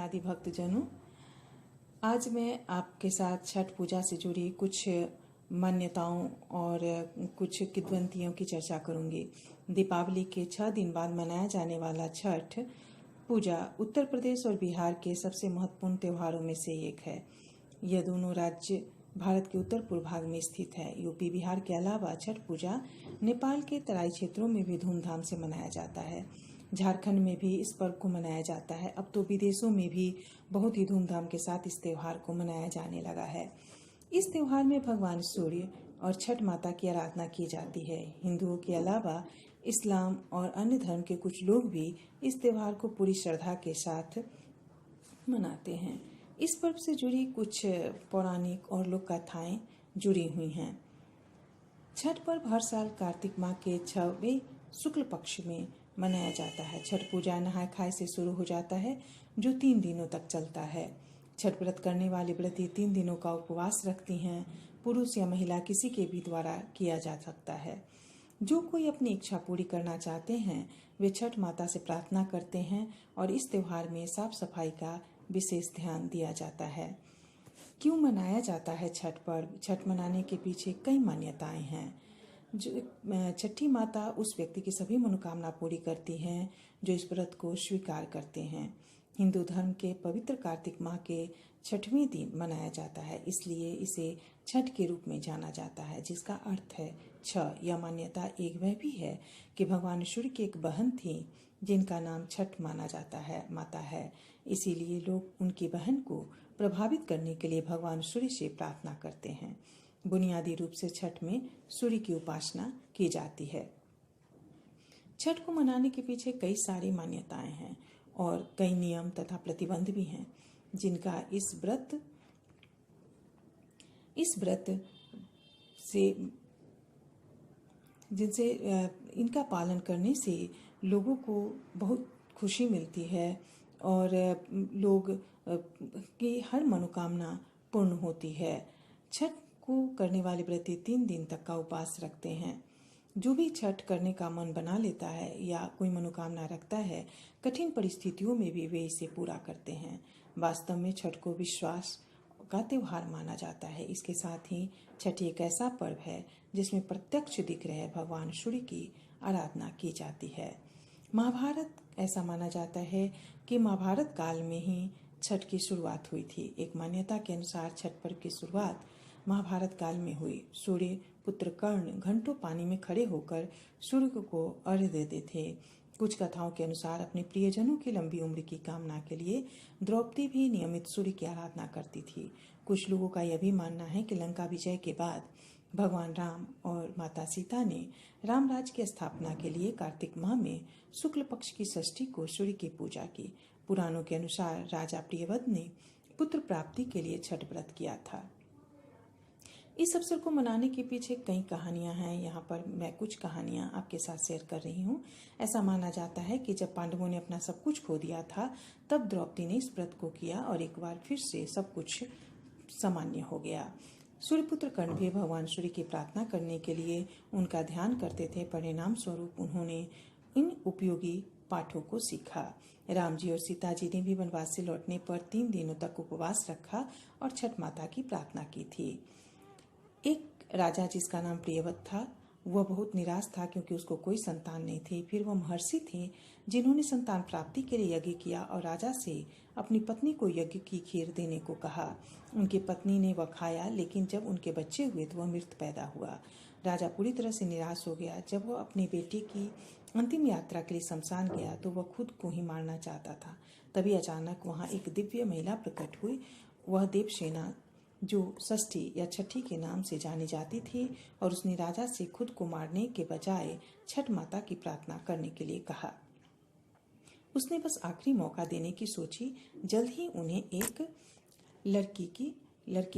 माता दी भक्तजनों, आज मैं आपके साथ छठ पूजा से जुड़ी कुछ मान्यताओं और कुछ किंवदंतियों की चर्चा करूंगी। दीपावली के 6 दिन बाद मनाया जाने वाला छठ पूजा उत्तर प्रदेश और बिहार के सबसे महत्वपूर्ण त्योहारों में से एक है। यह दोनों राज्य भारत के उत्तर पूर्व भाग में स्थित है। यूपी बिहार के अलावा छठ पूजा नेपाल के तराई क्षेत्रों में भी धूमधाम से मनाया जाता है। झारखंड में भी इस पर्व को मनाया जाता है। अब तो विदेशों में भी बहुत ही धूमधाम के साथ इस त्योहार को मनाया जाने लगा है। इस त्योहार में भगवान सूर्य और छठ माता की आराधना की जाती है। हिंदुओं के अलावा इस्लाम और अन्य धर्म के कुछ लोग भी इस त्योहार को पूरी श्रद्धा के साथ मनाते हैं। इस पर्व से जुड़ी कुछ पौराणिक और लोक कथाएं जुड़ी हुई हैं। छठ पर्व हर साल कार्तिक माह के 6वें शुक्ल पक्ष में मनाया जाता है। छठ पूजा नहाय खाए से शुरू हो जाता है, जो 3 दिनों तक चलता है। छठ व्रत करने वाली व्रती 3 दिनों का उपवास रखती हैं। पुरुष या महिला किसी के भी द्वारा किया जा सकता है। जो कोई अपनी इच्छा पूरी करना चाहते हैं, वे छठ माता से प्रार्थना करते हैं और इस त्योहार में साफ सफाई का विशेष ध्यान दिया जाता है। क्यों मनाया जाता है छठ पर्व? छठ मनाने के पीछे कई मान्यताएं हैं। जो छठी माता उस व्यक्ति की सभी मनोकामना पूरी करती हैं जो इस व्रत को स्वीकार करते हैं। हिंदू धर्म के पवित्र कार्तिक माह के 6वें दिन मनाया जाता है, इसलिए इसे छठ के रूप में जाना जाता है, जिसका अर्थ है 6। यह मान्यता एक वह भी है कि भगवान सूर्य की एक बहन थी जिनका नाम छठ माना जाता है, माता है। इसीलिए लोग उनकी बहन को प्रभावित करने के लिए भगवान सूर्य से प्रार्थना करते हैं। बुनियादी रूप से छठ में सूर्य की उपासना की जाती है। छठ को मनाने के पीछे कई सारी मान्यताएं हैं और कई नियम तथा प्रतिबंध भी हैं, जिनका इस व्रत से जिनसे इनका पालन करने से लोगों को बहुत खुशी मिलती है और लोग की हर मनोकामना पूर्ण होती है। छठ को करने वाले व्रती 3 दिन तक का उपवास रखते हैं। जो भी छठ करने का मन बना लेता है या कोई मनोकामना रखता है, कठिन परिस्थितियों में भी वे इसे पूरा करते हैं। वास्तव में छठ को विश्वास का त्योहार माना जाता है। इसके साथ ही छठ एक ऐसा पर्व है जिसमें प्रत्यक्ष दिख रहे भगवान सूर्य की आराधना की जाती है। महाभारत ऐसा माना जाता है कि महाभारत काल में ही छठ की शुरुआत हुई थी। एक मान्यता के अनुसार छठ पर्व की शुरुआत महाभारत काल में हुई। सूर्य पुत्र कर्ण घंटों पानी में खड़े होकर सूर्य को अर्घ्य देते थे। कुछ कथाओं के अनुसार अपने प्रियजनों की लंबी उम्र की कामना के लिए द्रौपदी भी नियमित सूर्य की आराधना करती थी। कुछ लोगों का यह भी मानना है कि लंका विजय के बाद भगवान राम और माता सीता ने रामराज की स्थापना के लिए कार्तिक माह में शुक्ल पक्ष की षष्ठी को सूर्य की पूजा की। पुराणों के अनुसार राजा प्रियव्रत ने पुत्र प्राप्ति के लिए छठ व्रत किया था। इस अवसर को मनाने के पीछे कई कहानियां हैं। यहाँ पर मैं कुछ कहानियां आपके साथ शेयर कर रही हूँ। ऐसा माना जाता है कि जब पांडवों ने अपना सब कुछ खो दिया था, तब द्रौपदी ने इस व्रत को किया और एक बार फिर से सब कुछ सामान्य हो गया। सूर्यपुत्र कर्ण भी भगवान सूर्य की प्रार्थना करने के लिए उनका ध्यान करते थे। परिणाम स्वरूप उन्होंने इन उपयोगी पाठों को सीखा। राम जी और सीता जी ने भी वनवास से लौटने पर 3 दिनों तक उपवास रखा और छठ माता की प्रार्थना की थी। एक राजा जिसका नाम प्रियव्रत था, वह बहुत निराश था क्योंकि उसको कोई संतान नहीं थी। फिर वह महर्षि थे जिन्होंने संतान प्राप्ति के लिए यज्ञ किया और राजा से अपनी पत्नी को यज्ञ की खीर देने को कहा। उनकी पत्नी ने वह खाया, लेकिन जब उनके बच्चे हुए तो वह मृत पैदा हुआ। राजा पूरी तरह से निराश हो गया। जब वह अपनी बेटी की अंतिम यात्रा के लिए शमशान गया तो वह खुद को ही मारना चाहता था। तभी अचानक वहां एक दिव्य महिला प्रकट हुई। वह देवसेना, जो षष्ठी या छठी के नाम से जानी जाती थी, और उसने राजा से खुद को मारने के बजाय छठ माता की प्रार्थना करने के लिए कहा। उसने बस आखिरी मौका देने की सोची। जल्द ही उन्हें एक लड़के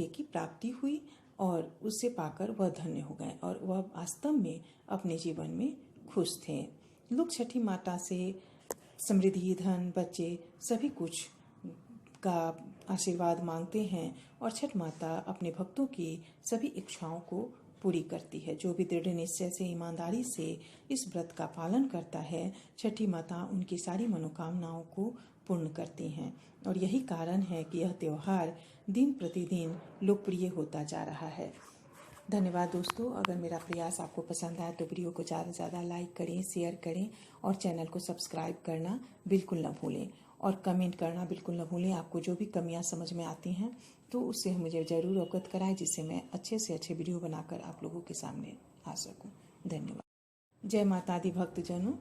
की प्राप्ति हुई और उसे पाकर वह धन्य हो गए और वह वास्तव में अपने जीवन में खुश थे। लोग छठी माता से समृद्धि, धन, बच्चे सभी कुछ का आशीर्वाद मांगते हैं और छठ माता अपने भक्तों की सभी इच्छाओं को पूरी करती है। जो भी दृढ़ निश्चय से, ईमानदारी से इस व्रत का पालन करता है, छठी माता उनकी सारी मनोकामनाओं को पूर्ण करती हैं। और यही कारण है कि यह त्यौहार दिन प्रतिदिन लोकप्रिय होता जा रहा है। धन्यवाद दोस्तों। अगर मेरा प्रयास आपको पसंद आए तो वीडियो को ज़्यादा से ज़्यादा लाइक करें, शेयर करें और चैनल को सब्सक्राइब करना बिल्कुल न भूलें और कमेंट करना बिल्कुल न भूलें। आपको जो भी कमियां समझ में आती हैं तो उससे मुझे ज़रूर अवगत कराएं, जिससे मैं अच्छे से अच्छे वीडियो बनाकर आप लोगों के सामने आ सकूं। धन्यवाद। जय माता दी भक्तजनों।